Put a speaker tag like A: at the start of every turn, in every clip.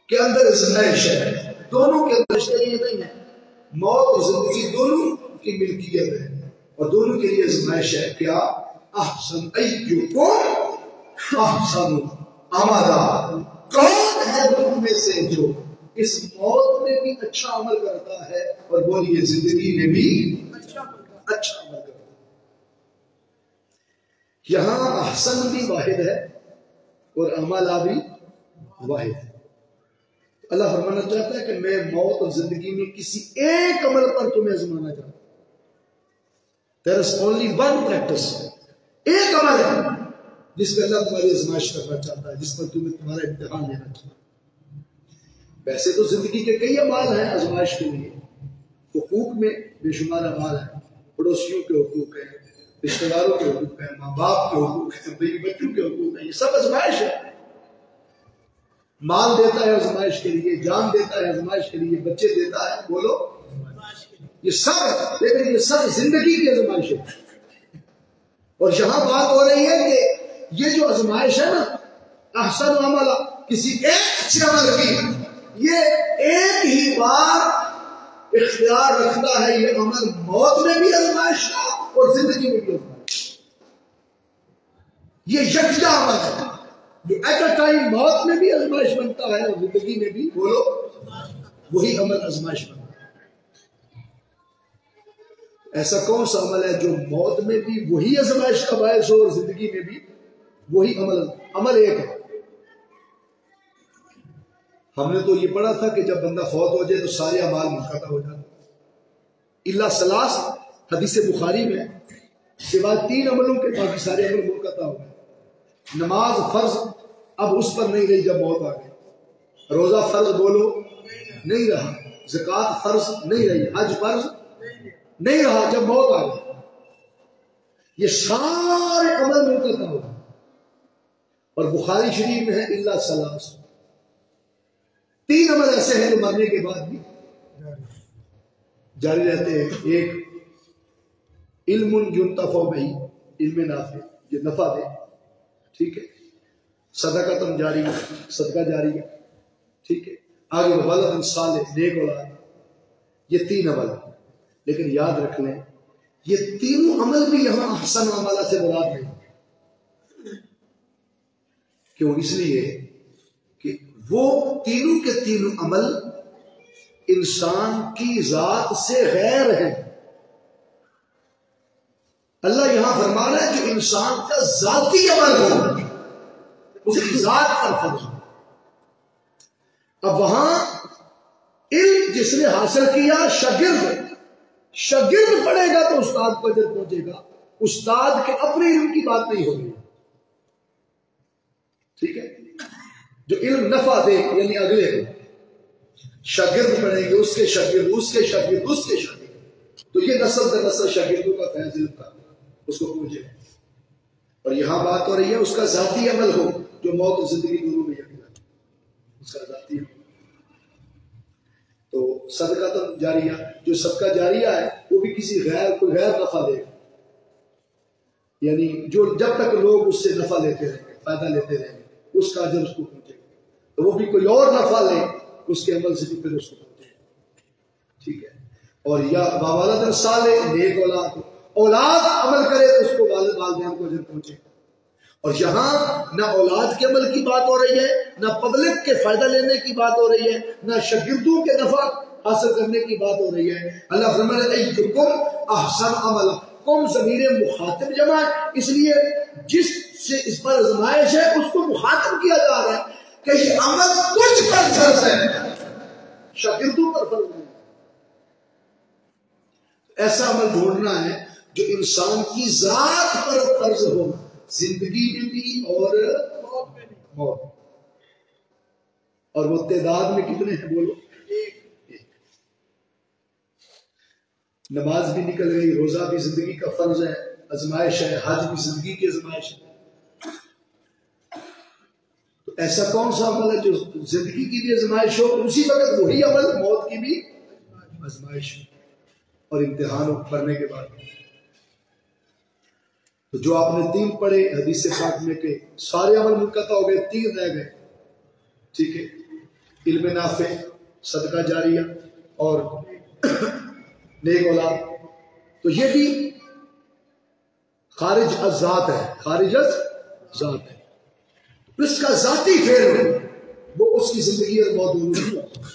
A: کے اندر آزمائش ہے، دونوں کے اندر یہ نہیں ہے، موت اور زندگی دونوں کی ملکیت ہے اور دونوں کے لیے آزمائش ہے۔ کیا احسن ایکم احسن عملا، کون ہے تم میں سے جو اس موت میں بھی اچھا عمل کرتا ہے اور بولیے زندگی میں بھی اچھا عمل کرتا ہے۔ یہاں احسن بھی واحد ہے اور عملہ بھی واحد ہے۔ اللہ فرمانا چاہتا ہے کہ میں موت اور زندگی میں کسی ایک عمل پر تمہیں آزمانا چاہتا ہوں۔ There is only one practice، ایک عمل ہے جس پہ اللہ تمہاری آزمائش کرنا چاہتا ہے، جس پر تمہیں تمہارا امتحان لینا چاہتا ہے۔ ویسے تو زندگی کے کئی اعمال ہیں آزمائش کے لیے، حقوق میں بے شمار اعمال ہیں، پڑوسیوں کے حقوق ہیں، رشتہ داروں کے حقوق ہیں، ماں باپ کے حقوق ہیں، بیوی بچوں کے حقوق ہیں، یہ سب آزمائش ہے۔ مال دیتا ہے آزمائش کے لیے، جان دیتا ہے آزمائش کے لیے، بچے دیتا ہے، بولو یہ سب ہے، لیکن یہ سب زندگی کی آزمائش ہے۔ اور یہاں بات ہو رہی ہے کہ یہ جو آزمائش ہے نا احسن عمل، کسی ایک اچھے عمل کی، یہ ایک ہی بار اختیار رکھتا ہے، یہ عمل موت میں بھی آزمائش ہے اور زندگی میں بھی آزمائش۔ یہ یکجا عمل ہے جو ایٹ اے ٹائم موت میں بھی آزمائش بنتا ہے اور زندگی میں بھی، بولو وہی عمل آزمائش بنتا ہے۔ ایسا کون سا عمل ہے جو موت میں بھی وہی آزمائش کا باعث ہو اور زندگی میں بھی وہی عمل ایک ہے۔ ہم نے تو یہ پڑھا تھا کہ جب بندہ فوت ہو جائے تو سارے اعمال منقطع ہو جاتے، الا ثلاث، حدیث بخاری میں سوائے 3 عملوں کے باقی سارے عمل منقطع ہو گئے۔ نماز فرض اب اس پر نہیں رہی جب موت آ گئی، روزہ فرض بولو نہیں رہا، زکوٰۃ فرض نہیں رہی، حج فرض نہیں رہا جب موت آ گئی۔ یہ سارے عمل منقطع ہو گئے۔ اور بخاری شریف میں ہے الا ثلاث، 3 عمل ایسے ہیں جو مرنے کے بعد بھی جاری رہتے ہیں۔ ایک علم ينتفع بہ، علم نافع جو نفع دے، ٹھیک ہے، صدقۃ جاریہ، صدقہ جاریہ، ٹھیک ہے، آگے ولد صالح، نیک اولاد، یہ 3 عمل ہیں۔ لیکن یاد رکھ لیں یہ تینوں عمل بھی یہاں احسن عملہ سے مراد نہیں، کیوں؟ اس لیے کہ وہ تینوں کے تینوں عمل انسان کی ذات سے غیر ہیں۔ اللہ یہاں فرما رہا ہے جو انسان کا ذاتی عمل ہو اس کی ذات پر فرض ہو۔ اب وہاں علم جس نے حاصل کیا، شاگرد پڑھے گا تو استاد کو اجر پہنچے گا، استاد کے اپنے علم کی بات نہیں ہوگی، ٹھیک ہے، جو علم نفع دے یعنی اگلے کو، شاگرد پڑھیں گے، اس کے شاگرد، اس کے شاگرد، اس کے شاگرد، تو یہ نسل در نسل شاگردوں کا فیض علم کا اس کو پہنچے گا۔ اور یہاں بات ہو رہی ہے اس کا ذاتی عمل ہو جو موت اور زندگی دونوں میں یکجا ہے، اس کا ذاتی عمل۔ تو صدقہ تو جاریہ، جو صدقہ جاریہ ہے وہ بھی کسی کوئی غیر نفع دے گا، یعنی جو جب تک لوگ اس سے نفع لیتے رہیں گے، فائدہ لیتے رہیں گے، اس کا اجر اس کو پہنچے گا۔ تو وہ بھی کوئی اور نفع لے اس کے عمل سے بھی پھر اس کو پہنچے گا، ٹھیک ہے۔ اور یا والد صالح، نیک اولاد عمل کرے تو اس کو والدین کو اجر پہنچے گا۔ اور یہاں نہ اولاد کے عمل کی بات ہو رہی ہے، نہ پبلک کے فائدہ لینے کی بات ہو رہی ہے، نہ شاگردوں کے نفع حاصل کرنے کی بات ہو رہی ہے۔ اللہ فرماتا ہے ایکم احسن عملا، کم ضمیر مخاطب جمع ہے، اس لیے جس سے اس پر آزمائش ہے اس کو مخاطب کیا جا رہا ہے کہ یہ عمل تجھ پر فرض ہے، شاگردوں پر فرض نہیں۔ ایسا عمل ڈھونڈنا ہے جو انسان کی ذات پر فرض ہو، زندگی میں بھی اور موت۔ اور وہ تعداد میں کتنے ہیں بولو؟ ایک۔ نماز بھی نکل گئی، روزہ بھی زندگی کا فرض ہے، آزمائش ہے، حج بھی زندگی کی آزمائش ہے۔ تو ایسا کون سا عمل ہے جو زندگی کی بھی آزمائش ہو، اسی وقت وہی عمل موت کی بھی آزمائش ہو اور امتحان پڑھنے کے بعد؟ تو جو آپ نے 3 پڑھے حدیث پاک میں کہ سارے عمل منقطع ہو گئے، 3 رہ گئے، ٹھیک ہے، علم نافع، صدقہ جاریہ اور نیک اولاد، تو یہ بھی خارج از ذات ہے، خارج از ذات ہے. اس کا ذاتی فعل وہ اس کی زندگی اور موت دونوں نہیں ہوتا.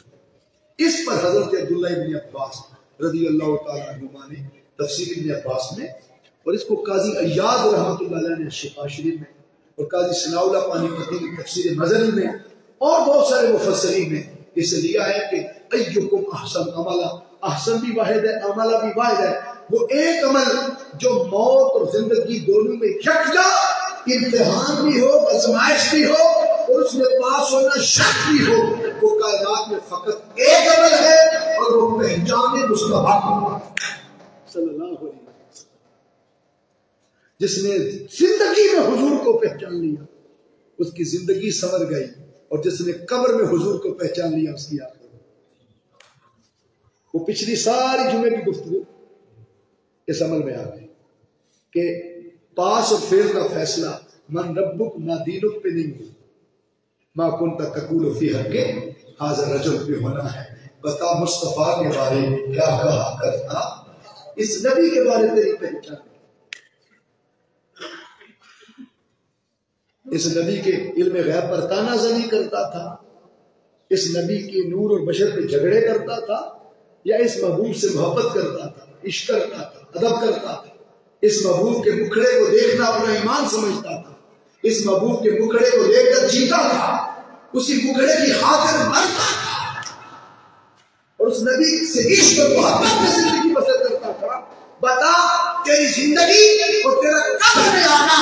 A: اس پر حضرت عبداللہ ابن عباس رضی اللہ تعالیٰ عنہما نے تفسیر ابن عباس میں، اور اس کو قاضی ایاد رحمۃ اللہ علیہ نے شفا شریف میں، اور قاضی ثناء اللہ پانی پتی نے تفسیر مزنی میں، اور بہت سارے مفسرین نے اس لیا ہے کہ ایکم احسن عملا، احسن بھی واحد ہے، عملہ بھی واحد ہے. وہ ایک عمل جو موت اور زندگی دونوں میں یکجا امتحان بھی ہو، آزمائش بھی ہو، اور اس میں پاس ہونا شک بھی ہو، وہ کائنات میں فقط ایک عمل ہے، اور وہ پہچانے مصطفیٰ صلی اللہ علیہ وسلم، جس نے زندگی میں حضور کو پہچان لیا اس کی زندگی سنور گئی، اور جس نے قبر میں حضور کو پہچان لیا اس کی آخرت. وہ پچھلی ساری جمعے کی گفتگو اس عمل میں آ گئی کہ پاس اور فیل کا فیصلہ من ربک ما دینک پہ نہیں ہو، ما کنت تقول فی حق حاضر رجل پہ ہونا ہے. بتا مصطفیٰ کے بارے کیا کہا کرتا، اس نبی کے بارے تیری پہچان، اس نبی کے علم غیب پر تانا زنی کرتا تھا، اس نبی کے نور اور بشر پہ جھگڑے کرتا تھا، یا اس محبوب سے محبت کرتا تھا، عشق کرتا تھا، ادب کرتا تھا، اس محبوب کے مکھڑے کو دیکھنا اپنا ایمان سمجھتا تھا، اس محبوب کے مکھڑے کو دیکھ کر جیتا تھا، اسی مکھڑے کی خاطر مرتا تھا، اور اس نبی سے عشق اور محبت میں زندگی بسر کرتا تھا. بتا تیری زندگی اور تیرا قبر میں آنا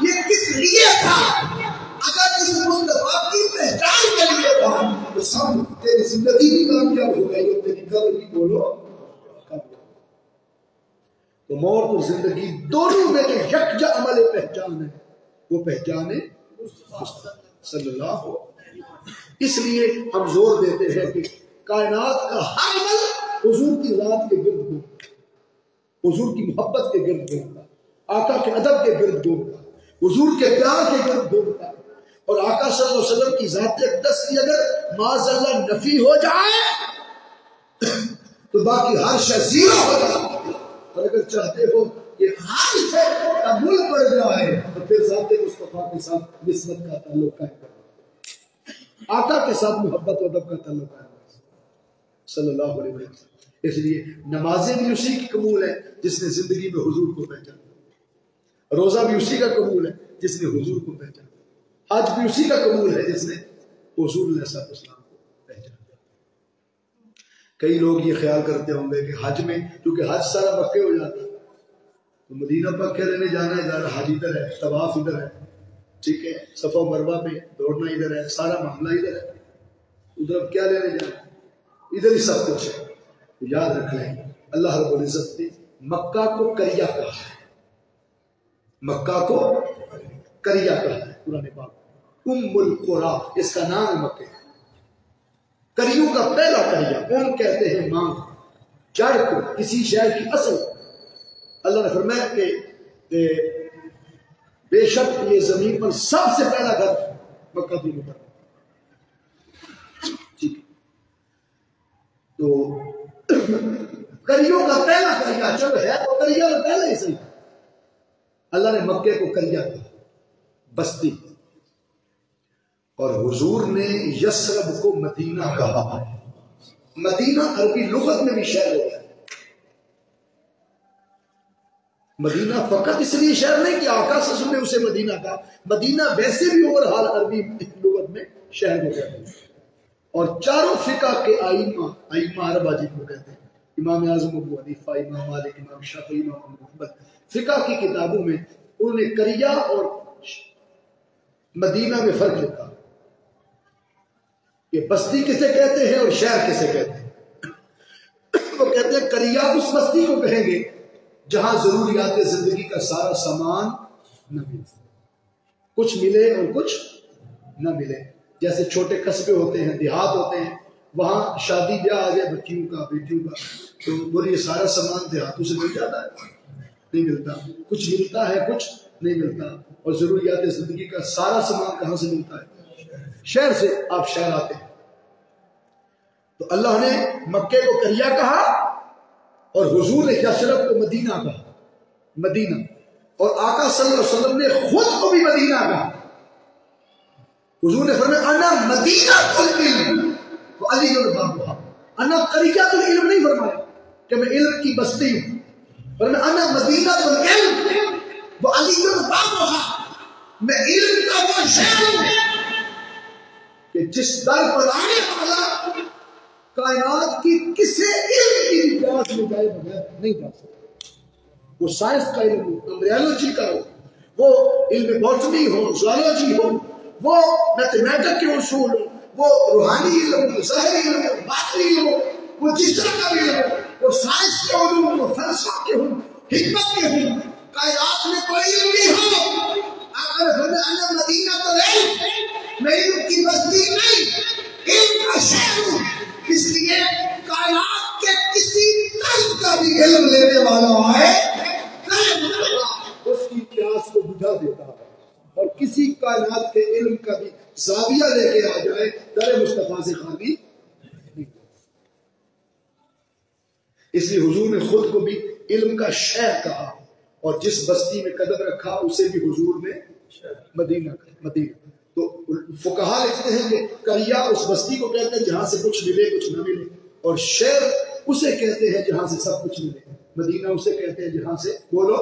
A: یہ کس لیے تھا؟ اگر اس مصطفیٰ کی پہچان کے لیے تھا تو سب تیری زندگی بھی کامیاب ہو گئی اور تیری قبر بھی بولو کامیاب. تو موت اور زندگی دونوں میں جو یکجا عمل پہچان ہے وہ پہچان ہے صلی اللہ علیہ وسلم. اس لیے ہم زور دیتے ہیں کہ کائنات کا ہر عمل حضور کی ذات کے گرد ہو، حضور کی محبت کے گرد گھومتا، آقا کے ادب کے گرد گھومتا، حضور کے پیار کے گرد گھومتا. اور آقا صلی اللہ علیہ وسلم کی ذات اقدس کی اگر معاذ اللہ نفی ہو جائے تو باقی ہر شے زیرو ہو جائے. اور اگر چاہتے ہو کہ ہر شے قبول پڑ جائے تو پھر ذات مصطفیٰ کے ساتھ نسبت کا تعلق قائم کرنا، آقا کے ساتھ محبت و ادب کا تعلق قائم کرنا صلی اللہ علیہ وسلم. اس لیے نمازیں بھی اسی کی قبول ہے جس نے زندگی میں حضور کو پہچانا، روزہ بھی اسی کا قبول ہے جس نے حضور کو پہچانا، حج بھی اسی کا قبول ہے جس نے حضور علیہ السلام کو پہچانا. کئی لوگ یہ خیال کرتے ہوں گے کہ حج میں کیونکہ حج سارا مکے ہو جاتا ہے تو مدینہ پاک لینے جانا ہے، ذرا حج ادھر ہے، طواف ادھر ہے، ٹھیک ہے، صفا و مروہ پہ دوڑنا ادھر ہے، سارا معاملہ ادھر ہے، ادھر اب کیا لینے جانا ہے، ادھر ہی سب کچھ ہے. یاد رکھ لیں اللہ رب العزت نے مکہ کو کریا کہا ہے، مکہ کو کریا کہا ہے قرآن پاک. ام القری اس کا نام ہے مکہ. کریوں کا پہلا کریا، ام کہتے ہیں ماں، جڑ کو، کسی شہر کی اصل. اللہ نے فرمایا کہ بے شک یہ زمین پر سب سے پہلا گھر مکہ کی اوپر. ٹھیک ہے، تو کریوں کا پہلا کریا چل ہے تو کریا کا پہلا ہی صحیح. اللہ نے مکے کو کریا کہا، بستی، اور حضور نے یثرب کو مدینہ کہا ہے. مدینہ عربی لغت میں بھی شہر ہو گیا. مدینہ فقط اس لیے شہر نہیں کہ آقا صلی اللہ علیہ وسلم نے اسے مدینہ کہا، مدینہ ویسے بھی اوورحال عربی لغت میں شہر ہو گیا. اور چاروں فقہ کے ائمہ اربعہ جن کو کہتے ہیں، امام اعظم ابو حنیفہ، امام مالک، امام شافعی، امام محمد، فقہ کی کتابوں میں انہوں نے کریا اور مدینہ میں فرق لکھا کہ بستی کسے کہتے ہیں اور شہر کسے کہتے ہیں. وہ کہتے ہیں کریا اس بستی کو کہیں گے جہاں ضروریات زندگی کا سارا سامان نہ ملے، کچھ ملے اور کچھ نہ ملے. جیسے چھوٹے قصبے ہوتے ہیں، دیہات ہوتے ہیں، وہاں شادی بیاہ آ جائے بچیوں کا، بیٹیوں کا، تو بولیے سارا سامان دیہاتوں سے مل جاتا ہے؟ نہیں ملتا. کچھ ملتا ہے، کچھ نہیں ملتا. اور ضروریات زندگی کا سارا سامان کہاں سے ملتا ہے؟ شہر سے. آپ شہر آتے ہیں تو اللہ نے مکے کو کریا کہا اور حضور نے یثرب کو مدینہ کہا، مدینہ، اور آقا صلی اللہ علیہ وسلم نے خود کو بھی مدینہ کہا۔ حضور نے فرمایا انا مدینہ العلم وعلی بابها، انا قریۃ العلم نہیں فرمایا کہ میں علم کی بستی ہوں، فرمایا انا مدینہ العلم وعلی بابها، میں علم کا وہ شہر ہوں کہ جس در پر آنے والا کائنات کی کسی علم کی پیاس میں جائے بغیر نہیں جا سکتا۔ وہ سائنس کا علم ہو، ایمبریولوجی کا ہو، وہ علم باٹنی ہو، زوالوجی ہو، وہ میتھمیٹک کے اصول ہو، وہ روحانی علم ہو، ظاہری علم ہو، باطنی علم ہو، وہ جس طرح کا بھی علم ہو، وہ سائنس کے علوم ہو، فلسفہ کے ہوں، حکمت کے ہوں، کائنات میں کوئی علم نہیں ہو، آقا نے فرمایا انا مدینہ العلم، میں علم کی بستی نہیں، علم کا شہر ہوں، اس لیے کائنات کے کسی طرح کا بھی علم لینے والا آئے اس کی پیاس کو بجھا دیتا ہے، اور کسی کائنات کے علم کا بھی زاویہ لے کے آ جائے در مصطفیٰ سے خالی نہیں۔ اس لیے حضور نے خود کو بھی علم کا شہر کہا، اور جس بستی میں قدم رکھا اسے بھی حضور نے مدینہ مدینہ۔ تو فقہا لکھتے ہیں کہ قریہ اس بستی کو کہتے ہیں جہاں سے کچھ ملے کچھ نہ ملے، اور شہر اسے کہتے ہیں جہاں سے سب کچھ ملے، مدینہ اسے کہتے ہیں جہاں سے بولو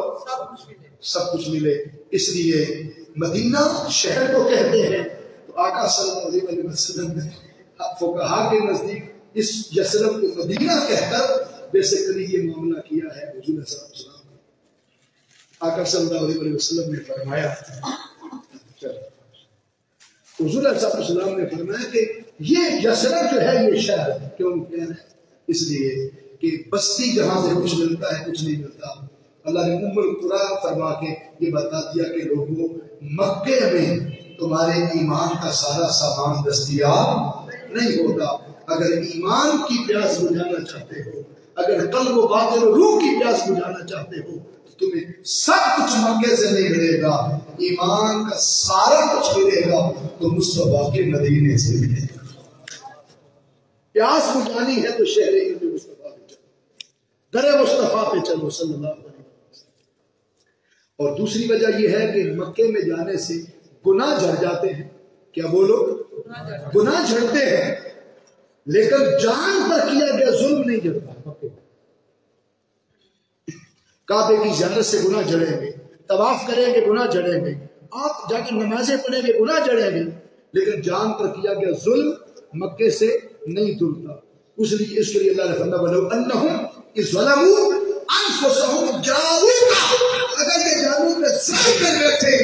A: سب کچھ ملے۔ اس لیے مدینہ شہر کو کہتے ہیں۔ تو آقا صلی اللہ علیہ وسلم نے فقہا کے نزدیک اس یثرب کو مدینہ کہہ کر بیسیکلی یہ معاملہ کیا ہے۔ حضور صلی اللہ علیہ وسلم آقا صلی اللہ علیہ وسلم نے فرمایا، حضور صلی اللہ علیہ وسلم نے فرمایا کہ یہ یثرب جو ہے یہ شہر کیوں کہہ رہے ہیں؟ اس لیے کہ بستی جہاں سے کچھ ملتا ہے کچھ نہیں ملتا۔ اللہ نے ام القریٰ فرما کے یہ بتا دیا کہ لوگوں مکے میں تمہارے ایمان کا سارا سامان دستیاب نہیں ہوتا، اگر ایمان کی پیاس بجھانا چاہتے ہو، اگر قلب و باطن و روح کی پیاس بجھانا چاہتے ہو، تمہیں سب کچھ مکے سے نہیں ملے گا، ایمان کا سارا کچھ ملے گا تو مصطفیٰ کے مدینے سے ملے گا۔ پیاس بجھانی ہے تو شہر علم مصطفیٰ پہ چلو، در مصطفیٰ پہ چلو صلی اللہ علیہ وسلم۔ اور دوسری وجہ یہ ہے کہ مکے میں جانے سے گناہ جھڑ جاتے ہیں۔ کیا بولو؟ گناہ جھڑتے ہیں، لیکن جان پر کیا گیا ظلم نہیں جھڑتا۔ کعبے کی زیارت سے گناہ جھڑیں گے، طواف کریں گے گناہ جھڑیں گے، آپ جا کے نمازیں پڑھیں گے گناہ جھڑیں گے، لیکن جان پر کیا گیا ظلم مکے سے نہیں دھلتا۔ اس کے لیے اللہ نے فرمایا وَلَوْ أَنَّهُمْ إِذْ ظَلَمُوا أَنفُسَهُمْ جَاءُوكَ، اگر یہ جانوں پہ ظلم کر رہے تھے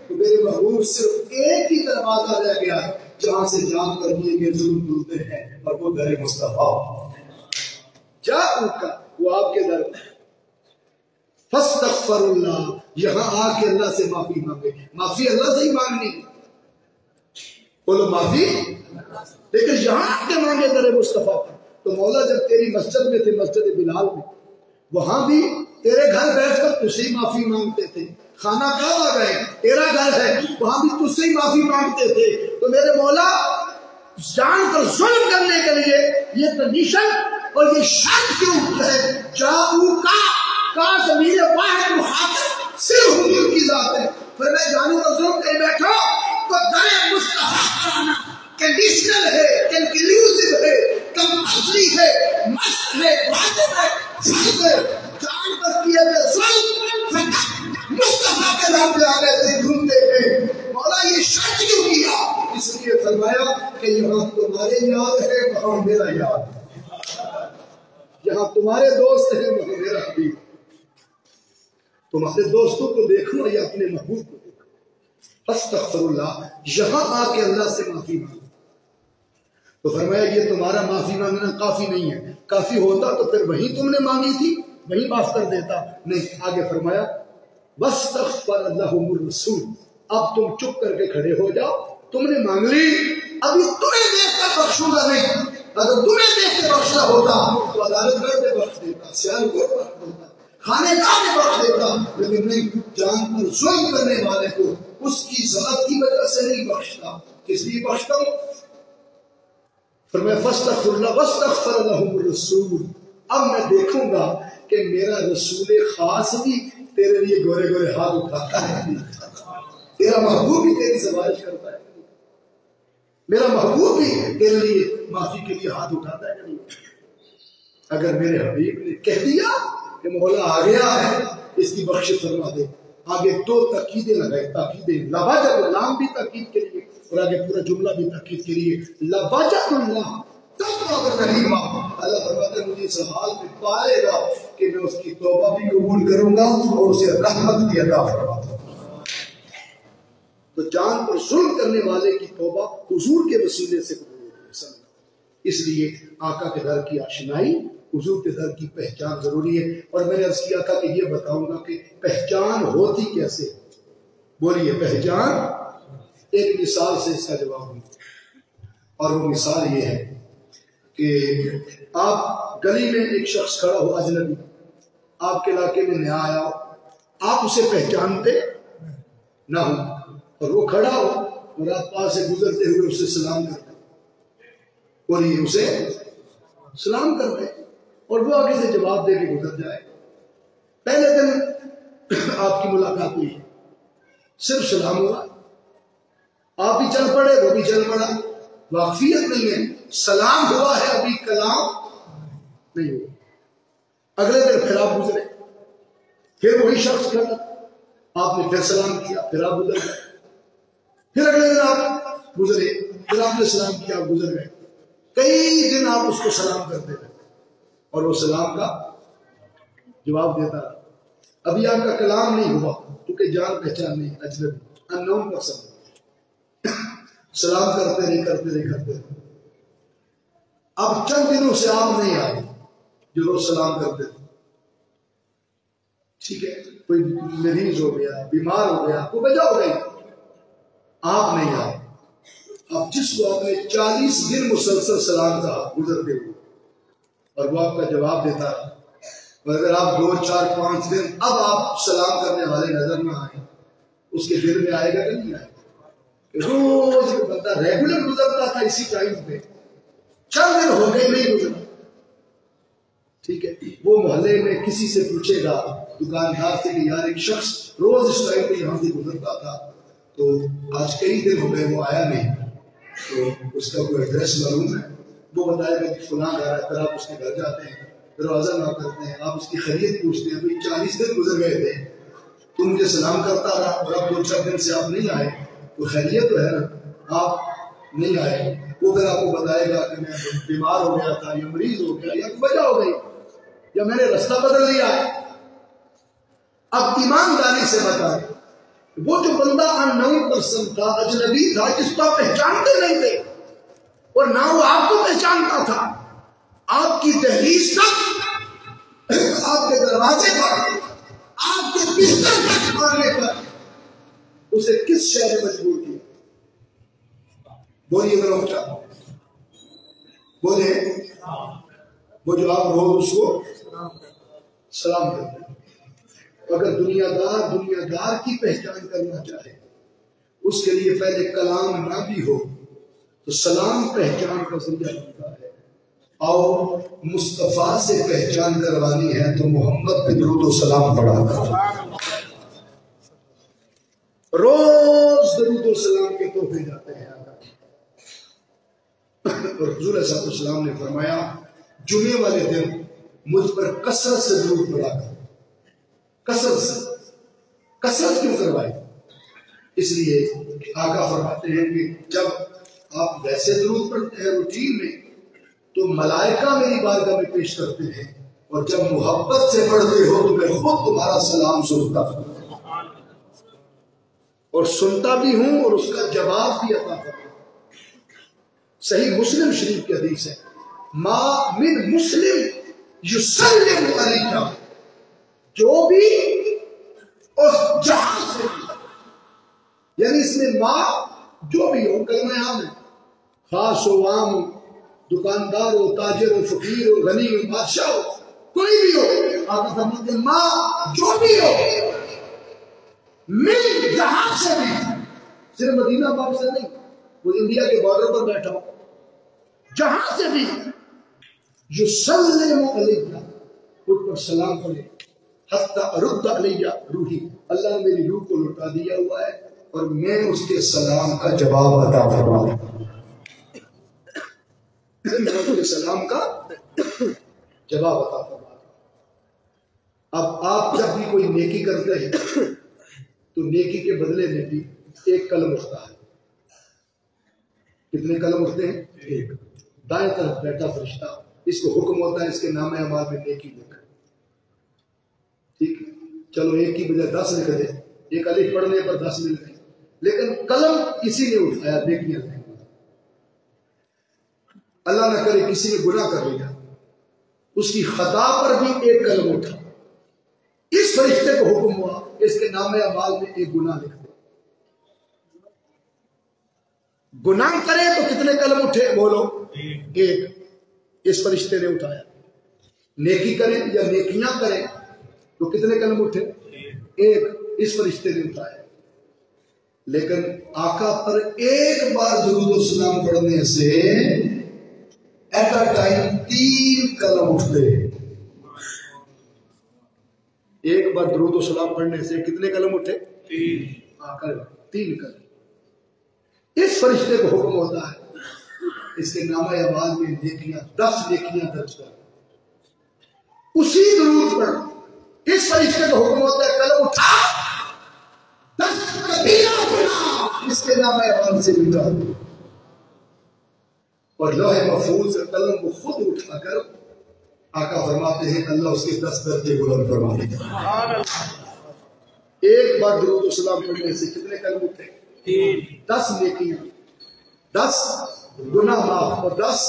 A: تو میرے محبوب صرف ایک ہی دروازہ رہ گیا جہاں سے جان پر کیے گئے ظلم دھلتے ہیں، اور وہ در مصطفیٰ جاءوکا، وہ آپ کے در فاستغفر اللہ، یہاں آ کے اللہ سے معافی مانگے۔ معافی اللہ سے ہی مانگنی، بولو معافی، لیکن یہاں آ کے مانگے در مصطفیٰ۔ تو مولا جب تیری مسجد میں تھے، مسجد بلال میں، وہاں بھی تیرے گھر بیٹھ کر تجھ سے ہی معافی مانگتے تھے۔ خانہ کعبہ گئے، تیرا گھر ہے، وہاں بھی تجھ سے ہی معافی مانگتے تھے۔ تو میرے مولا جان پر ظلم کرنے کے لیے یہ کنڈیشن اور یہ شرط کیوں ہے؟ جاؤکا کا ضمیر واحد مخاطب صرف حضور کی ذات ہے۔ پھر میں جانوں کا ظلم کہیں بیٹھو تو در مصطفیٰ کرانا کنڈیشنل ہے، کنکلیوزیو ہے، کمپلسری ہے، مست ہے، واجب ہے، فرض ہے۔ جان پر کیے گئے ظلم مصطفیٰ کے نام پہ آگے سے ڈھونڈتے ہیں۔ مولا یہ شرط کیوں کیا؟ اس لیے فرمایا کہ یہاں تمہارے یاد ہے وہاں میرا یاد ہے، یہاں تمہارے دوست ہیں وہاں میرا حبیب۔ تمہارے دوستوں کو دیکھو یا اپنے محبوب کو دیکھو۔ استغفر اللہ، یہاں آ کے اللہ سے معافی مانگو۔ تو فرمایا یہ تمہارا معافی مانگنا کافی نہیں ہے، کافی ہوتا تو پھر وہی تم نے مانگی تھی وہی معاف کر دیتا۔ نہیں، آگے فرمایا واستغفر لهم الرسول، اب تم چپ کر کے کھڑے ہو جاؤ، تم نے مانگ لی، ابھی تمہیں دیکھ کر بخشوں گا نہیں۔ اگر تمہیں دیکھ کے بخشنا ہوتا تو عدالت گھر میں بخش دیتا، سیال کو بخش دیتا، خانے گاہ میں بخش دیتا، لیکن نہیں، جان پر ظلم کرنے والے کو اس کی ذات کی وجہ سے نہیں بخشتا۔ کس لیے بخشتا ہوں؟ فرمایا فاستغفر اللہ واستغفر لهم الرسول، اب میں دیکھوں گا کہ میرا رسول خاص بھی تیرے لیے گورے گورے ہاتھ اٹھاتا ہے، تیرا محبوب بھی تیری سفارش کرتا ہے، میرا محبوب بھی تیرے لیے معافی کے لیے ہاتھ اٹھاتا ہے کہ نہیں؟ اگر میرے حبیب نے کہہ دیا کہ مولا آ گیا ہے اس کی بخش فرما دے، آگے دو تاکیدیں لگائے، تاکیدیں لواجب اللہ بھی تاکید کے لیے اور آگے پورا جملہ بھی تاکید کے لیے، لواجب اللہ اللہ فرماتا ہے مجھے اس حال میں پائے گا کہ میں اس کی توبہ بھی قبول کروں گا اور اسے رحمت بھی عطا فرما دوں گا۔ تو جان پر ظلم کرنے والے کی توبہ حضور کے وسیلے سے قبول ہوتی ہے، اس لیے آقا کے در کی آشنائی، حضور کے در کی پہچان ضروری ہے۔ اور میں نے عرض کیا تھا کہ یہ بتاؤں گا کہ پہچان ہوتی کیسے، بولیے پہچان، ایک مثال سے اس کا جواب ہوں، اور وہ مثال یہ ہے کہ آپ گلی میں ایک شخص کھڑا ہو اجنبی، آپ کے علاقے میں نیا آیا ہو، آپ اسے پہچانتے نہ ہو اور وہ کھڑا ہو اور آپ پاس سے گزرتے ہوئے اسے سلام کرتے اور یہ اسے سلام کرتے اور وہ آگے سے جواب دے کے گزر جائے۔ پہلے دن آپ کی ملاقات ہوئی، صرف سلام ہوا، آپ بھی چل پڑے وہ بھی چل پڑا، واقفیت نہیں ہے، سلام ہوا ہے ابھی کلام نہیں ہوا۔ اگلے دن پھر آپ گزرے، پھر وہی شخص کھڑا، آپ نے پھر سلام کیا، پھر آپ گزر گئے، پھر اگلے دن آپ گزرے، پھر آپ نے سلام کیا، آپ گزر گئے، کئی دن آپ اس کو سلام کرتے رہے اور وہ سلام کا جواب دیتا رہا۔ ابھی آپ کا کلام نہیں ہوا کیونکہ جان پہچان نہیں، اجنبی ان نون پرسن، سلام کرتے رہے۔ اب چند دنوں سے آپ نہیں آئے جو روز سلام کرتے تھے، ٹھیک ہے، کوئی مریض ہو گیا، بیمار ہو گیا، کوئی وجہ ہو گئی، آپ نہیں آئے۔ اب جس کو آپ نے 40 دن مسلسل سلام کہا گزرتے ہوئے اور وہ آپ کا جواب دیتا ہے، اور اگر آپ 2 4 5 دن اب آپ سلام کرنے والے نظر نہ آئے، اس کے دل میں آئے گا کہ نہیں آئے گا؟ روز بندہ ریگولر گزرتا تھا اسی ٹائم پہ، چند دن ہو گئے نہیں گزرا، ٹھیک ہے، وہ محلے میں کسی سے پوچھے گا، دکاندار سے کہ یار ایک شخص روز اس ٹائم پہ یہاں سے گزرتا تھا تو آج کئی دن ہو گئے وہ آیا نہیں، تو اس کا کوئی ایڈریس معلوم ہے؟ وہ بتائے گا کہ فلاں گھر ہے، پھر آپ اس کے گھر جاتے ہیں، دروازہ نہ کرتے ہیں، آپ اس کی خیریت پوچھتے ہیں، ابھی 40 دن گزر گئے تھے تو مجھے سلام کرتا رہا اور اب 2 4 دن سے آپ نہیں آئے، تو خیریت تو ہے نا، آپ نہیں آئے۔ وہ پھر آپ کو بتائے گا کہ میں بیمار ہو گیا تھا یا مریض ہو گیا یا وجہ ہو گئی یا میں نے رستہ بدل لیا۔ اب ایمانداری سے بتائیں، وہ جو بندہ ان نون پرسن تھا، اجنبی تھا، جس کو آپ پہچانتے نہیں تھے اور نہ وہ آپ کو پہچانتا تھا، آپ کی دہلیز تک، آپ کے دروازے پر، آپ کے بستر تک آنے پر اسے کس شے نے مجبور کیا؟ بولیے میرا بچہ، بولے، وہ جو آپ روز اس کو سلام کرتے ہیں۔ اگر دنیا دار کی پہچان کرنا چاہے، اس کے لیے پہلے کلام نہ بھی ہو تو سلام پہچان کا ذریعہ ہوتا ہے، اور مصطفیٰ سے پہچان کروانی ہے تو محمد پہ درود و سلام پڑھا کر، روز درود و سلام کے تحفے جاتے ہیں۔ اور حضور صلی اللہ علیہ وسلم نے فرمایا جمعے والے دن مجھ پر کثرت سے درود پڑھا کر، کثرت کیوں کروائی؟ اس لیے آقا فرماتے ہیں کہ جب آپ ویسے درود پڑھتے ہیں روٹین میں تو ملائکہ میری بارگاہ میں پیش کرتے ہیں، اور جب محبت سے پڑھتے ہو تو میں خود تمہارا سلام سنتا ہوں، اور سنتا بھی ہوں اور اس کا جواب بھی عطا کرتا ہوں۔ صحیح مسلم شریف کی حدیث ہے، ما من مسلم یسلم علیکہ، جو بھی اور جہاں سے بھی، یعنی اس میں ما جو بھی ہو، کلمہ عام ہے، خاص ہو عام ہو، دکاندار ہو، تاجر ہو، فقیر ہو، غنی ہو، بادشاہ ہو، کوئی بھی ہو، آپ فرماتے ہیں ما جو بھی ہو، مل جہاں سے بھی، صرف مدینہ پاک سے نہیں، وہ انڈیا کے بارڈر پر بیٹھا ہو، جہاں سے بھی یسلم علیہ مجھ پر سلام پڑھے، حتی ارد علیہ روحی، اللہ نے میری روح کو لوٹا دیا ہوا ہے اور میں اس کے سلام کا جواب عطا فرما دوں، میں اس کے سلام کا جواب عطا فرما دوں۔ اب آپ جب بھی کوئی نیکی کرتے ہیں تو نیکی کے بدلے میں بھی ایک قلم اٹھتا ہے۔ کتنے قلم اٹھتے ہیں؟ ایک۔ دائیں طرف بیٹھا فرشتہ، اس کو حکم ہوتا ہے اس کے نام اعمال میں نیکی لکھ، ٹھیک ہے، چلو ایک کی بجائے 10 لکھ دے، ایک الف پڑھنے پر 10 مل گئے، لیکن قلم کسی نے اٹھایا نیکیاں نہیں۔ اللہ نہ کرے کسی نے گناہ کر لیا، اس کی خطا پر بھی ایک قلم اٹھا، اس فرشتے کو حکم ہوا کہ اس کے نام اعمال میں ایک گناہ لکھ دے۔ گناہ کرے تو کتنے قلم اٹھے؟ بولو، ایک، اس فرشتے نے اٹھایا۔ نیکی کرے یا نیکیاں کرے تو کتنے قلم اٹھے؟ ایک، اس فرشتے نے اٹھایا۔ لیکن آقا پر ایک بار درود و سلام پڑھنے سے ایٹ اے ٹائم 3 قلم اٹھتے۔ ایک بار درود و سلام پڑھنے سے کتنے قلم اٹھے؟ 3 قلم۔ اس فرشتے کو حکم ہوتا ہے اس کے نامہ اعمال میں نیکیاں 10 نیکیاں درج کر، اسی درود پر اس فرشتے کو حکم ہوتا ہے قلم اٹھا 10 کبیرہ گناہ اس کے نامہ اعمال سے مٹا دو، اور لوح محفوظ سے قلم کو خود اٹھا کر آقا فرماتے ہیں اللہ اس کے 10 درجے بلند فرما دیتے ہیں۔ ایک بار درود و سلام پڑھنے سے کتنے قلم اٹھے؟ 10 نیکیاں، 10 گناہ معاف اور 10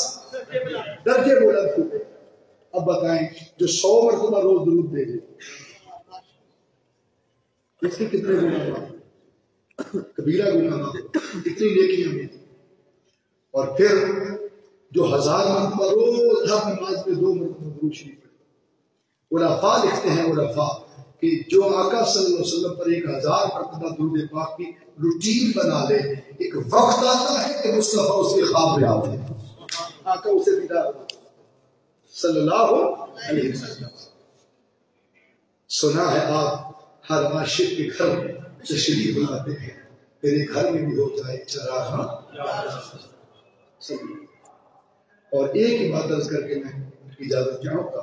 A: درجے بلند ہوئے۔ اب بتائیں جو 100 مرتبہ روز درود بھیجے اس کے کتنے گناہ معاف؟ کبیرہ گناہ معاف، کتنی نیکیاں میں، اور پھر جو 1000 مرتبہ روز ہر نماز میں 2 مرتبہ درود شریف پڑھے۔ علماء لکھتے ہیں علماء کہ جو آقا صلی اللہ علیہ وسلم پر 1000 مرتبہ درود پاک کی روٹین بنا لے، ایک وقت آتا ہے کہ مصطفیٰ اس کے خواب میں آتے ہیں، آقا اسے دیدار صلی اللہ علیہ وسلم۔ سنا ہے آپ ہر عاشق کے گھر میں تشریف لاتے ہیں، میرے گھر میں بھی ہو جائے چراغاں، اور ایک ہی بات عرض کر کے میں اجازت چاہوں گا،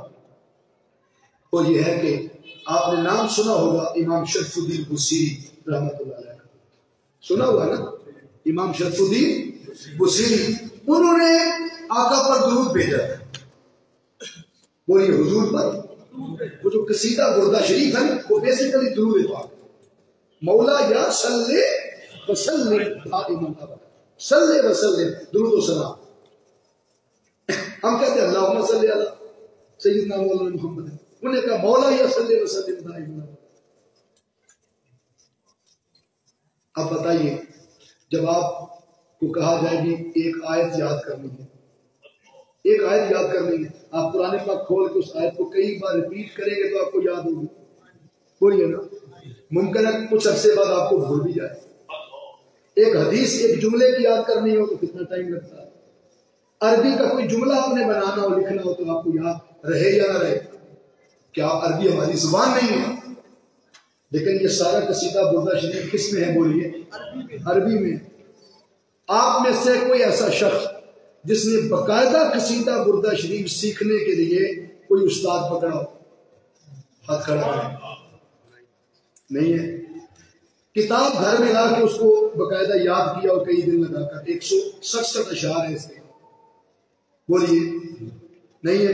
A: اور یہ ہے کہ آپ نے نام سنا ہوگا امام شرف الدین بصیری رحمۃ اللہ علیہ، سنا ہوا نا امام شرف الدین بصیری، انہوں نے آقا پر درود بھیجا ہے، بولیے حضور پر۔ وہ جو قصیدہ گردہ شریف ہے وہ بیسیکلی درود پاک، مولا یا صلی وسلم دائما ابدا، صلی وسلم درود و سلام۔ ہم کہتے ہیں اللہم صلی علی سیدنا مولانا محمد، انہوں نے کہا مولا یا صلی وسلم دائما ابدا۔ اب بتائیے جب آپ کو کہا جائے گی ایک آیت یاد کرنی ہے، ایک آیت یاد کرنی ہے، آپ قرآن پاک کھول کے اس آیت کو کئی بار ریپیٹ کریں گے تو آپ کو یاد ہوگی، بولیے نا، ممکن ہے کچھ عرصے بعد آپ کو بھول بھی جائے۔ ایک حدیث ایک جملے کی یاد کرنی ہو تو کتنا ٹائم لگتا ہے، عربی کا کوئی جملہ آپ نے بنانا ہو لکھنا ہو تو آپ کو یاد رہے یا نہ رہے۔ کیا عربی ہماری زبان نہیں ہے؟ لیکن یہ سارا قصیدہ بردہ شریف کس میں ہے؟ بولیے عربی میں۔ آپ میں سے کوئی ایسا شخص جس نے باقاعدہ قصیدہ بردہ شریف سیکھنے کے لیے کوئی استاد پکڑا ہو؟ ہاتھ کھڑا کریں۔ نہیں ہے؟ کتاب گھر میں لا کے اس کو باقاعدہ یاد کیا اور کئی دن لگا کر 167 اشعار ہیں اس کے، بولیے نہیں ہے؟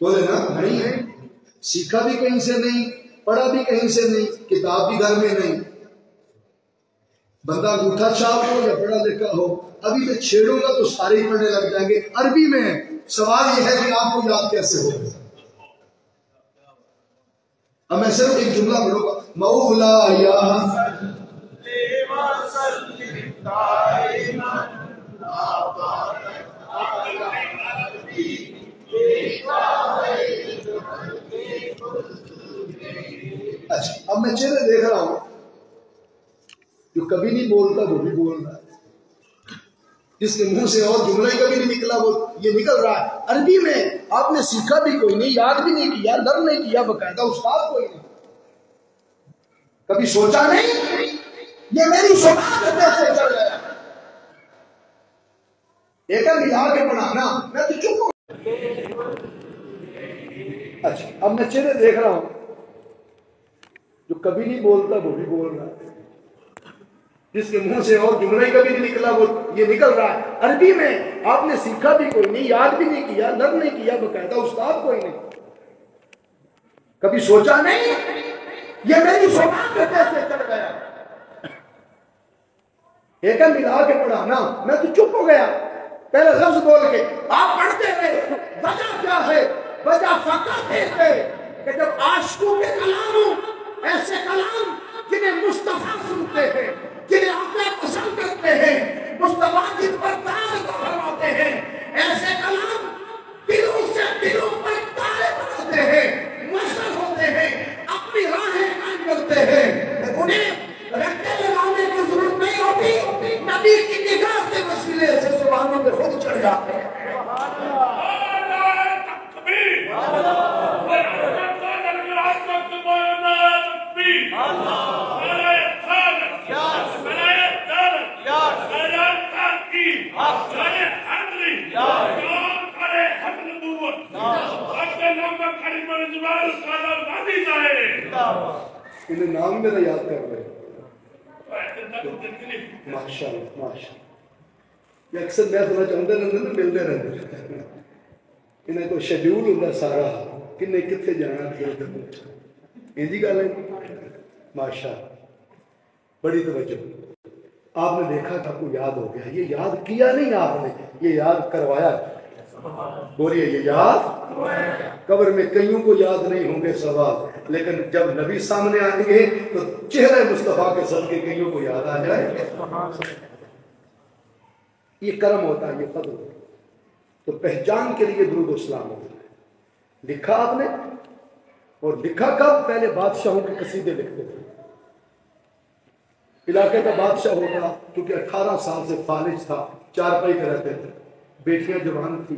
A: بولے نا نہیں ہے، سیکھا بھی کہیں سے نہیں، پڑھا بھی کہیں سے نہیں، کتاب بھی گھر میں نہیں۔ بندہ انگوٹھا چھاپ ہو یا پڑھا لکھا ہو، ابھی میں چھیڑوں گا تو سارے ہی پڑھنے لگ جائیں گے عربی میں۔ سوال یہ ہے کہ آپ کو یاد کیسے ہو؟ اب میں صرف ایک جملہ پڑھوں گا، مولا یا اچھا، اب میں چہرے دیکھ رہا ہوں جو کبھی نہیں بولتا وہ بھی بول رہا ہے، جس کے منہ سے اور جملہ ہی کبھی نہیں نکلا وہ یہ نکل رہا ہے۔ عربی میں آپ نے سیکھا بھی کوئی نہیں، یاد بھی نہیں کیا، لرن نہیں کیا، باقاعدہ استاد کوئی نہیں، کبھی سوچا نہیں یہ میری زبان پہ کیسے چڑھ گیا۔ ایک ملا کے پڑھانا، میں تو چپ ہوں۔ اچھا اب میں چہرے دیکھ رہا ہوں، جو کبھی نہیں بولتا وہ بھی بول رہا ہے، جس کے منہ سے اور جملہ ہی کبھی نہیں نکلا وہ یہ نکل رہا ہے۔ عربی میں آپ نے سیکھا بھی کوئی نہیں، یاد بھی نہیں کیا، لرن نہیں کیا، باقاعدہ استاد کوئی نہیں، کبھی سوچا نہیں یہ میری زبان پہ کیسے چڑھ گیا۔ ایک ملا کے پڑھانا، میں تو چپ ہو گیا، پہلے لفظ بول کے آپ پڑھتے رہے۔ وجہ کیا ہے؟ وجہ فقط ہے کہ جب عاشقوں کے کلام ہوں، ایسے کلام جنہیں مصطفیٰ سنتے ہیں، جنہیں آقا پسند کرتے ہیں، مصطفیٰ جن پر تاج فرماتے ہیں، ایسے کلام دلوں سے دلوں پر تارے بناتے ہیں، مؤثر ہوتے ہیں، اپنی راہیں قائم کرتے ہیں، انہیں رکھے لگانے کی ضرورت نہیں ہوتی، نبی کی نگاہ کے وسیلے سے زبانوں پہ خود چڑھ جاتے ہیں۔ انہیں نام میرا یاد کر رہے ماشاء اللہ ماشاء اللہ۔ یہ اکثر میں تھوڑا چاہتا رہتا نا، ملتے رہتے، انہیں کوئی شیڈیول ہوتا سارا کنے کتنے جانا یہ جی گل ہے۔ ماشاء اللہ بڑی توجہ۔ آپ نے دیکھا کہ آپ کو یاد ہو گیا، یہ یاد کیا نہیں آپ نے، یہ یاد کروایا۔ بولیے یہ یاد، قبر میں کئیوں کو یاد نہیں ہوں گے سوال، لیکن جب نبی سامنے آئیں گے تو چہرہ مصطفیٰ کے صدقے کئیوں کو یاد آ جائے۔ یہ کرم ہوتا ہے، یہ فضل ہوتا ہے۔ تو پہچان کے لیے درود و سلام ہوتا ہے۔ لکھا آپ نے، اور لکھا کب؟ پہلے بادشاہوں کے قصیدے لکھتے تھے۔ علاقے کا بادشاہ ہوتا، کیونکہ 18 سال سے فالج تھا، چارپائی پہ رہتے تھے، بیٹیاں جوان تھی،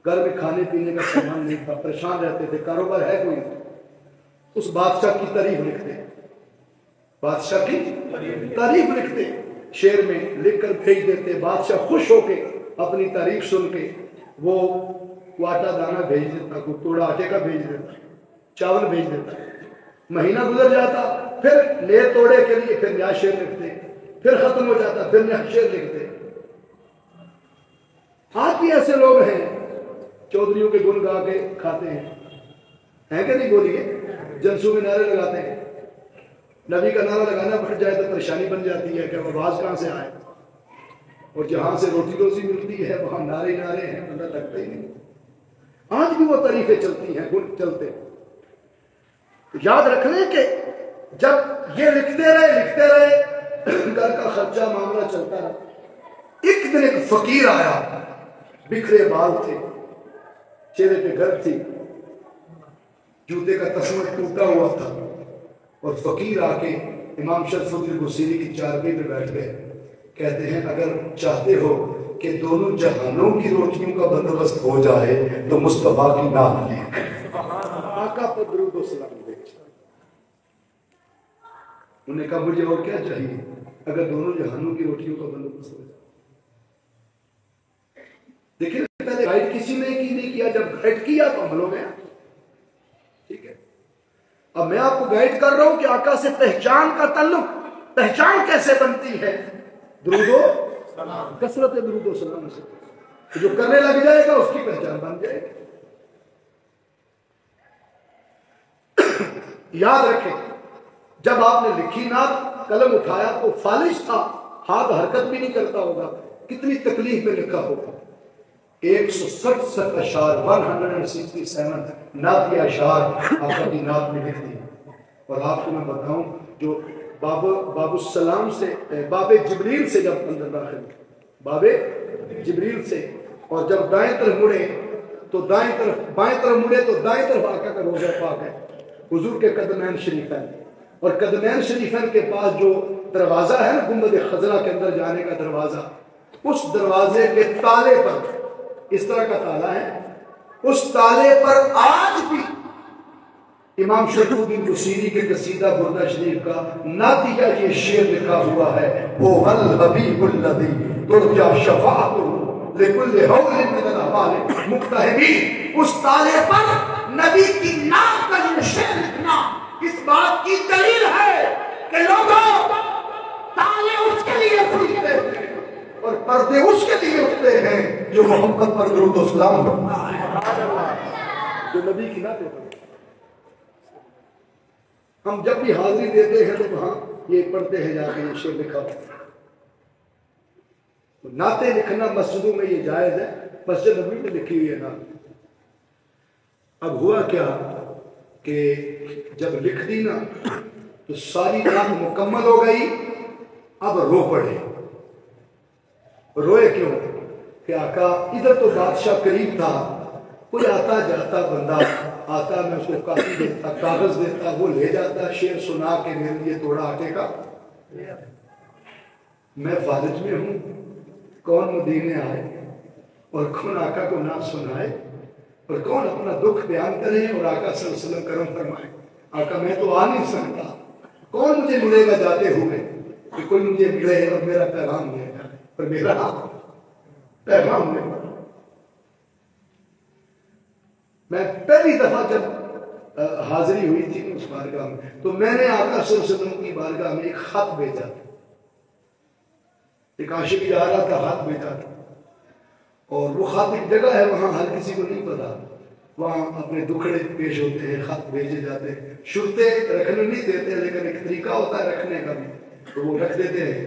A: گھر میں کھانے پینے کا سامان نہیں تھا، پریشان رہتے تھے، کاروبار ہے کوئی نہیں، اس بادشاہ کی تعریف لکھتے، بادشاہ کی تعریف لکھتے، شعر میں لکھ کر بھیج دیتے۔ بادشاہ خوش ہو کے اپنی تعریف سن کے وہ آٹا دانہ بھیج دیتا، کوئی توڑا آٹے کا بھیج دیتا، چاول بھیج دیتا۔ مہینہ گزر جاتا، پھر لے توڑے کے لیے پھر نیا شعر لکھتے، پھر ختم ہو جاتا، پھر نیا شعر لکھتے۔ آج بھی ایسے لوگ ہیں چودھریوں کے گن گا کے کھاتے ہیں کہ نہیں؟ بولیے، جلسوں میں نعرے لگاتے ہیں، نبی کا نعرہ لگانا پھٹ جائے تو پریشانی بن جاتی ہے کہ آواز کہاں سے آئے، اور جہاں سے روٹی روزی ملتی ہے وہاں نعرے نعرے ہیں، پتہ لگتا ہی نہیں۔ آج بھی وہ تعریفیں چلتی ہیں، گن چلتے ہیں۔ یاد رکھنے کہ جب یہ لکھتے رہے گھر کا خرچہ معاملہ چلتا رہا، ایک دن ایک فقیر آیا، بکھرے بال تھے، چہرے پہ گرد تھی، جوتے کا تسمہ ٹوٹا ہوا تھا، اور فقیر آ کے امام شرف الدین بصیری کی چارپائی پہ بیٹھ گئے۔ کہتے ہیں اگر چاہتے ہو کہ دونوں جہانوں کی روٹیوں کا بندوبست ہو جائے تو مصطفیٰ کی نام لیں، آقا پر درود و سلام دے۔ انہوں نے کہا مجھے اور کیا چاہیے اگر دونوں جہانوں کی روٹیوں کا بندوبست ہو جائے۔ دیکھیں پہلے گائیڈ کسی نے کی نہیں کیا، جب گائیڈ کیا تو عمل ہو گیا۔ ٹھیک ہے، اب میں آپ کو گائیڈ کر رہا ہوں کہ آقا سے پہچان کا تعلق، پہچان کیسے بنتی ہے؟ درود و سلام، کثرت درود و سلام سے جو کرنے لگ جائے گا اس کی پہچان بن جائے گی۔ یاد رکھیں جب آپ نے لکھی نعت، قلم اٹھایا تو فالج تھا، ہاتھ حرکت بھی نہیں کرتا ہوگا، کتنی تکلیف میں لکھا ہوگا۔ 167 اشعار، 167 نعت یا اشعار آقا کی نعت میں لکھ دی۔ اور آپ کو میں بتاؤں جو باب السلام سے، باب جبریل سے جب اندر داخل، باب جبریل سے، اور جب دائیں طرف مڑے تو دائیں طرف، بائیں طرف مڑے تو دائیں طرف آقا کا روضہ پاک ہے، حضور کے قدمین شریفین، اور قدمین شریفین کے پاس جو دروازہ ہے نا گنبد خضرا کے اندر جانے کا دروازہ، اس دروازے کے تالے پر اس طرح کا تالا ہے، اس تالے پر آج بھی امام شریف الدین بصیری کے قصیدہ بردہ شریف کا ناتیہ یہ شعر لکھا ہوا ہے، او الحبیب الذی ترجا شفاعتہ لکل حول من الاحوال مقتحمین۔ اس تالے پر نبی کی نام کا یہ شعر لکھنا اس بات کی دلیل ہے کہ لوگوں تالے اس کے لیے کھلتے ہیں اور پردے اس کے لیے اٹھتے ہیں جو محمد پر درود و سلام پڑھتا ہے، جو نبی کی نعتیں پڑھتا ہے۔ ہم جب بھی حاضری دیتے ہیں تو وہاں یہ پڑھتے ہیں جا کے یہ شعر لکھا ہوتا ہے۔ نعتیں لکھنا مسجدوں میں یہ جائز ہے، مسجد نبوی میں لکھی ہوئی ہے نعت۔ اب ہوا کیا کہ جب لکھ دی نا تو ساری نعت مکمل ہو گئی، اب رو پڑے۔ روئے کیوں کہ آقا ادھر تو بادشاہ قریب تھا، کوئی آتا جاتا بندہ آتا، میں اس کو کاپی دیتا، کاغذ دیتا، وہ لے جاتا، شعر سنا کے میرے لیے توڑا آٹے کا۔ میں فالج میں ہوں، کون مدینے آئے اور کون آقا کو نہ سنائے اور کون اپنا دکھ بیان کرے اور آقا صلی اللہ علیہ وسلم کرم فرمائے۔ آقا میں تو آ نہیں سکتا، کون مجھے ملے گا جاتے ہوئے کہ کوئی مجھے ملے اور میرا پیغام لے جائے، اور میرا پیغام لے۔ میں پہلی دفعہ جب حاضری ہوئی تھی اس بارگاہ میں تو میں نے آقا صلی اللہ علیہ وسلم کی بارگاہ میں ایک خط بھیجا تھا، ایک عاشق جا رہا تھا، خط بھیجا تھا، اور وہ خط ایک جگہ ہے وہاں ہر کسی کو نہیں پتا، وہاں اپنے دکھڑے پیش ہوتے ہیں، خط بھیجے جاتے ہیں، شرطیں رکھنے نہیں دیتے لیکن ایک طریقہ ہوتا ہے رکھنے کا بھی، تو وہ رکھ دیتے ہیں۔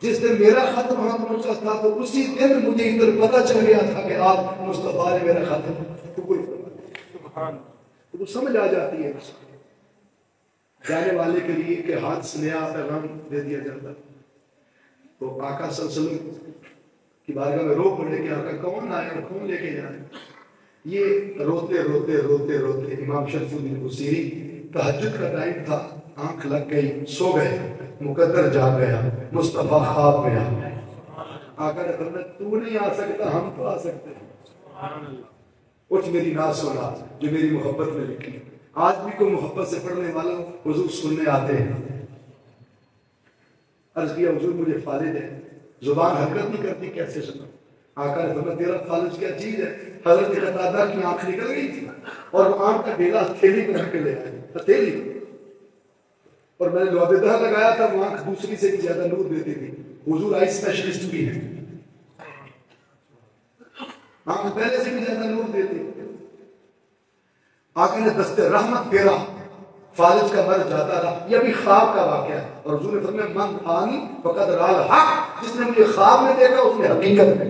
A: جس دن میرا خط وہاں پہنچا تھا تو اسی دن مجھے ادھر پتا چل گیا تھا کہ آپ مصطفیٰ نے میرا خط قبول کر، تو وہ سمجھ آ جاتی ہے جانے والے کے لیے کہ ہاتھ سے نیا پیغام دے دیا جاتا۔ تو آقا صلی اللہ علیہ وسلم کی بارگاہ میں رو پڑے کہ آقا کون آئے اور کون لے کے جائے۔ یہ روتے روتے روتے روتے امام شریف الدین بصیری، تہجد کا ٹائم تھا، آنکھ لگ گئی، سو گئے، مقدر جاگ گیا، مصطفیٰ خواب میں آ گئے۔ آقا نے فرمایا تو نہیں آ سکتا، ہم تو آ سکتے ہیں، اٹھ میری نعت سنا جو میری محبت میں لکھی۔ آج بھی کوئی محبت سے پڑھنے والا حضور سننے آتے ہیں۔ عرض کیا حضور مجھے فالج ہے، زبان حرکت نہیں کرتی، کیسے سنا؟ آقا نے فرمایا تیرا فالج کیا چیز ہے؟ حضرت قتادہ کی آنکھ نکل گئی تھی اور وہ آنکھ کا ڈھیلا ہتھیلی میں رکھ کے لے آئے، ہتھیلی، اور میں نے لعبدہ لگایا تھا، وہ آنکھ دوسری سے بھی زیادہ نور دیتی تھی۔ حضور آئی اسپیشلسٹ بھی ہے، آنکھ پہلے سے بھی زیادہ نور دیتی۔ آقا نے دست رحمت پھیرا، فالج کا مر جاتا رہا۔ یہ بھی خواب کا واقعہ ہے، اور حضور نے فرمایا من آنی فقد رأى الحق، جس نے مجھے خواب میں دیکھا اس نے حقیقت میں۔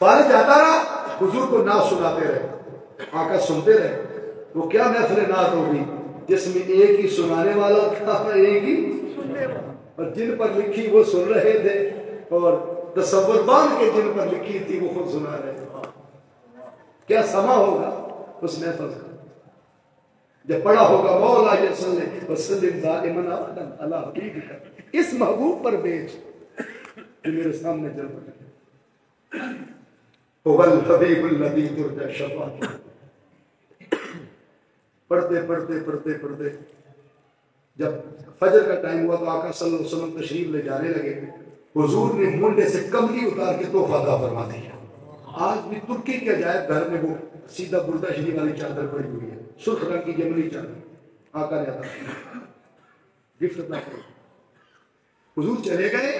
A: فالج آتا رہا، حضور کو نعت سناتے رہے، آقا سنتے رہے۔ وہ کیا محفل نعت ہوگی جس میں ایک ہی سنانے والا تھا، ایک ہی سننے والا، اور جن پر لکھی وہ سن رہے تھے، اور تصور باندھ کے جن پر لکھی تھی وہ خود سنا رہے تھے۔ کیا سما ہوگا اس محفل کا جب پڑھا ہوگا مولا صلی وسلم دائما ابدا علی حبیبک، اس محبوب پر بیچ جو میرے سامنے چل رہا ہے، هو الحبیب الذی ترجى شفاعتہ۔ پڑھتے پڑھتے پڑھتے پڑھتے جب فجر کا ٹائم ہوا تو آقا صلی اللہ علیہ وسلم تشریف لے جانے لگے۔ حضور نے منڈے سے کملی اتار کے تحفہ عطا فرما دیا۔ آج بھی ترکی کے عجائب گھر میں وہ سیدھا بردہ شریف والی چادر پڑی ہوئی ہے، سرخ رنگ کی جملی چادر، آقا نے عطا فرمائی، گفٹ عطا فرمائی۔ حضور چلے گئے،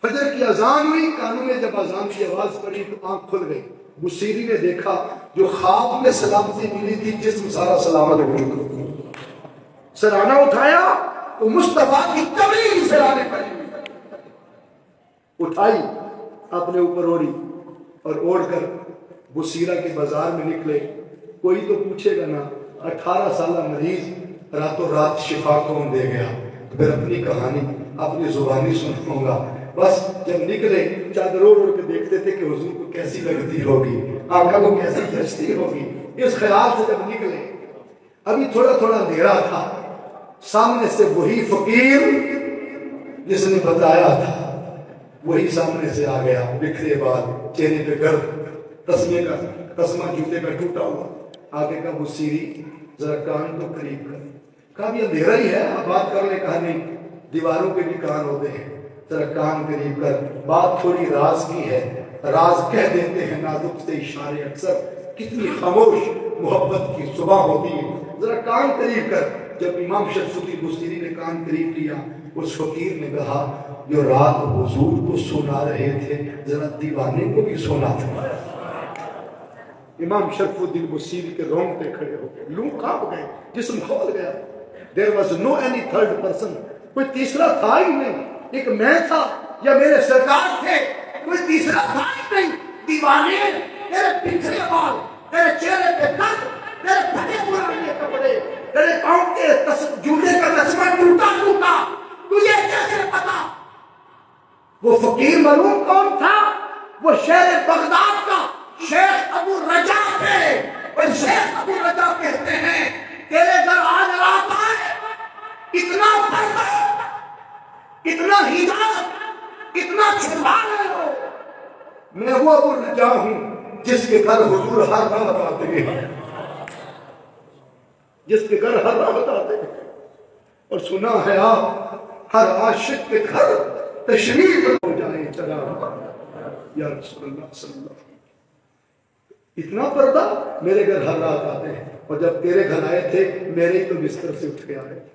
A: فجر کی اذان ہوئی، کانوں میں جب اذان کی آواز پڑی تو آنکھ کھل گئی۔ بصیری نے دیکھا جو خواب میں سلامتی ملی تھی، جسم سارا سلامت ہو چکا۔ سرانہ اٹھایا تو مصطفیٰ کی کملی کی سرانے پڑی، اٹھائی اپنے اوپر اوڑی اور اوڑھ کر بصیرہ کے بازار میں نکلے۔ کوئی تو پوچھے گا نا 18 سالہ مریض راتوں رات شفا کون دے گیا؟ پھر اپنی کہانی اپنی زبانی سنوں گا۔ بس جب نکلے چادر اوڑھ کے دیکھتے تھے کہ حضور کو کیسی لگتی ہوگی، آقا کو کیسی جچتی ہوگی، اس خیال سے جب نکلے ابھی تھوڑا تھوڑا اندھیرا تھا، سامنے سے وہی فقیر جس نے بتایا تھا وہی سامنے سے آ گیا، بکھرے بال، چہرے پہ گرد، تسمہ جوتے پہ ٹوٹا ہوا۔ آگے کا وہ سیری ذرا کان تو قریب کر، کہا بھی اندھیرا ہی ہے، آپ بات کر لیں۔ کہا نہیں، دیواروں کے بھی کان ہوتے ہیں، ذرا کان قریب کر، بات تھوڑی راز کی ہے، راز کہہ دیتے ہیں نازک سے اشارے اکثر، کتنی خاموش محبت کی صبح ہوتی ہے، ذرا کان قریب کر۔ جب امام شمس الدین بصیری نے کان قریب کیا، اس فقیر نے کہا جو رات حضور کو سنا رہے تھے ذرا دیوانے کو بھی سنا تھا۔ امام شرف الدین بصیری کے رونگٹے کھڑے ہو گئے، لوں کانپ گئے، جسم کھول گیا۔ There was no any third person، کوئی تیسرا تھا ہی نہیں، ایک میں تھا یا میرے سرکار تھے، کوئی تیسرا تھا ہی نہیں۔ دیوانے، تیرے بکھرے بال، تیرے چہرے پہ گرد، تیرے پھٹے پرانے کپڑے، تیرے پاؤں کے جوتے کا تسمہ ٹوٹا ٹوٹا، تجھے کیسے پتا؟ وہ فقیر معلوم کون تھا؟ وہ شہر بغداد کا شیخ ابو رجا تھے۔ اور شیخ ابو رجا کہتے ہیں تیرے گھر آج رات آئے، اتنا پردہ، اتنا حجاب، اتنا چھپا رہے ہو۔ میں وہ ابو رجا ہوں جس کے گھر حضور ہر رات آتے ہیں، جس کے گھر ہر رات آتے ہیں۔ اور سنا ہے آپ ہر عاشق کے گھر تشریف ہو جائیں چلا یا رسول اللہ صلی اللہ علیہ وسلم۔ اتنا پردہ، میرے گھر ہر رات آتے ہیں، اور جب تیرے گھر آئے تھے میرے ہی تو بستر سے اٹھ کے آئے تھے۔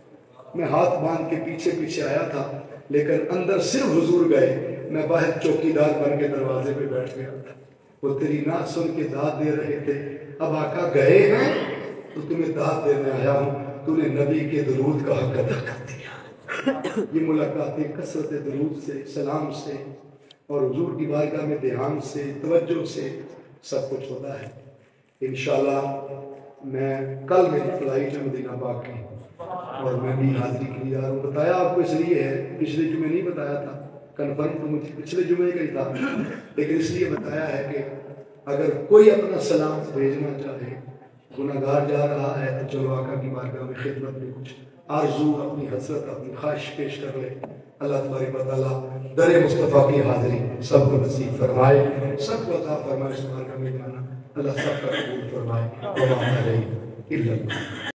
A: میں ہاتھ باندھ کے پیچھے پیچھے آیا تھا، لیکن اندر صرف حضور گئے، میں باہر چوکیدار بن کے دروازے پہ بیٹھ گیا تھا۔ وہ تیری نعت سن کے داد دے رہے تھے، اب آقا گئے ہیں تو تمہیں داد دینے آیا ہوں، تو نے نبی کے درود کا حق ادا کر دیا۔ یہ ملاقاتیں کثرت درود سے، سلام سے، اور حضور کی بارگاہ میں دھیان سے، توجہ سے سب کچھ ہوتا ہے۔ انشاءاللہ میں کل میری فلائٹ ہے مدینہ پاک کی، اور میں بھی حاضری کے لیے آ رہا ہوں۔ بتایا آپ کو اس لیے ہے، پچھلے جمعے نہیں بتایا تھا، کنفرم تو مجھے پچھلے جمعے کا ہی تھا، لیکن اس لیے بتایا ہے کہ اگر کوئی اپنا سلام بھیجنا چاہے، گناہگار جا رہا ہے تو چلو آقا کی بارگاہ میں خدمت میں کچھ آرزو، اپنی حسرت، اپنی خواہش پیش کر لے۔ اللہ تبارک و تعالیٰ در مصطفیٰ کی حاضری سب کو نصیب فرمائے، سب کو عطا فرمائے۔ اس بارگاہ میں جانا اللہ سب کا قبول فرمائے۔ وما علیہ الا اللہ۔